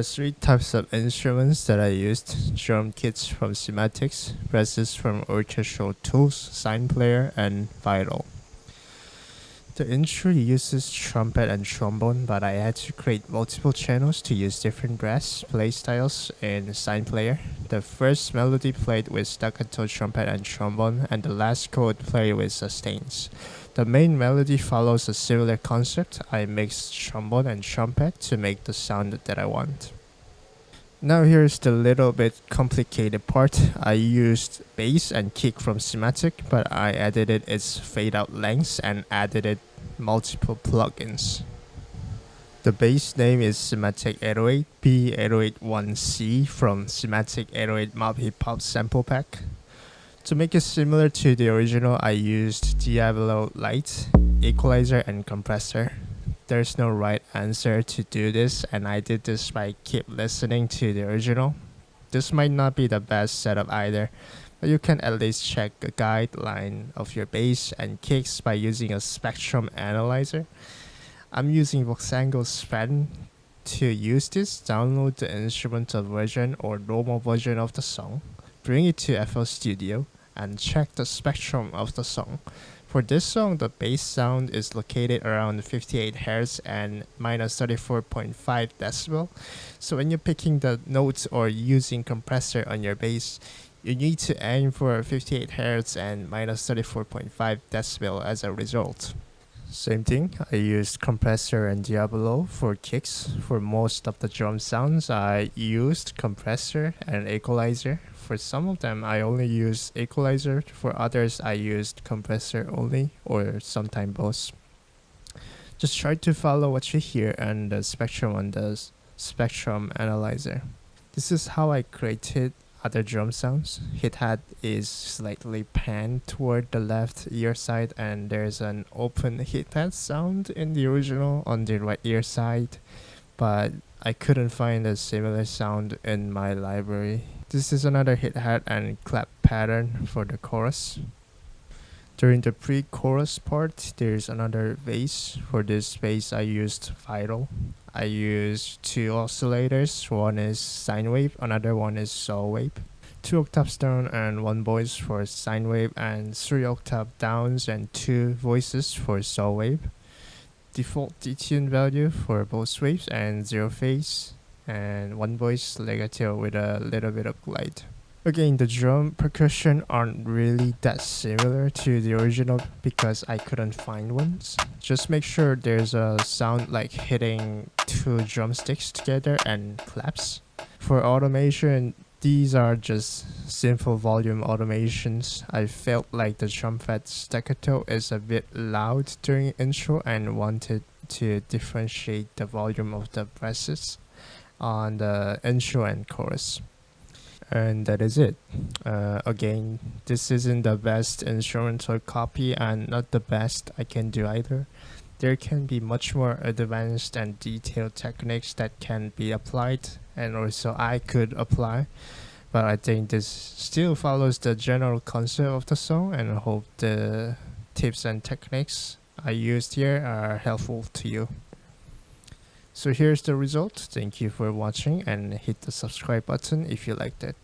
three types of instruments that I used: drum kits from Cymatics, presses from orchestral tools, sign player, and vital. The intro uses trumpet and trombone, but I had to create multiple channels to use different brass playstyles in sign player. The first melody played with staccato trumpet and trombone, and the last chord played with sustains. The main melody follows a similar concept. I mixed trombone and trumpet to make the sound that I want. Now here's the little bit complicated part. I used bass and kick from Cymatic, but I edited its fade out lengths and added it multiple plugins. The bass name is Cymatic 808 B808-1C from Cymatic 808 Mob Hip Hop Sample Pack. To make it similar to the original, I used Diablo Lite, equalizer, and compressor. There's no right answer to do this, and I did this by keep listening to the original. This might not be the best setup either, but you can at least check a guideline of your bass and kicks by using a spectrum analyzer. I'm using Voxango Span to use this. Download the instrumental version or normal version of the song, bring it to FL Studio, and check the spectrum of the song. For this song, the bass sound is located around 58 Hz and minus 34.5 decibel. So when you're picking the notes or using compressor on your bass, you need to aim for 58 Hz and minus 34.5 decibel as a result. Same thing, I used compressor and Diablo for kicks. For most of the drum sounds, I used compressor and equalizer. For some of them, I only used equalizer. For others, I used compressor only, or sometimes both. Just try to follow what you hear and the spectrum on the spectrum analyzer. This is how I created other drum sounds. Hit-hat is slightly panned toward the left ear side, and there's an open hit-hat sound in the original on the right ear side, but I couldn't find a similar sound in my library. This is another hit-hat and clap pattern for the chorus. During the pre-chorus part, there's another bass. For this bass, I used vital. I used two oscillators. One is sine wave, another one is saw wave. 2 octaves down and 1 voice for sine wave, and 3 octave downs and 2 voices for saw wave. Default detune value for both waves and 0 phase, and 1 voice legato with a little bit of glide. Again, the drum percussion aren't really that similar to the original because I couldn't find ones. Just make sure there's a sound like hitting 2 drumsticks together and claps. For automation, these are just simple volume automations. I felt like the trumpet staccato is a bit loud during intro and wanted to differentiate the volume of the presses on the intro and chorus. And that is it. Again, this isn't the best instrumental copy and not the best I can do either. There can be much more advanced and detailed techniques that can be applied, and also I could apply, but I think this still follows the general concept of the song, and I hope the tips and techniques I used here are helpful to you. So here's the result. Thank you for watching, and hit the subscribe button if you liked it.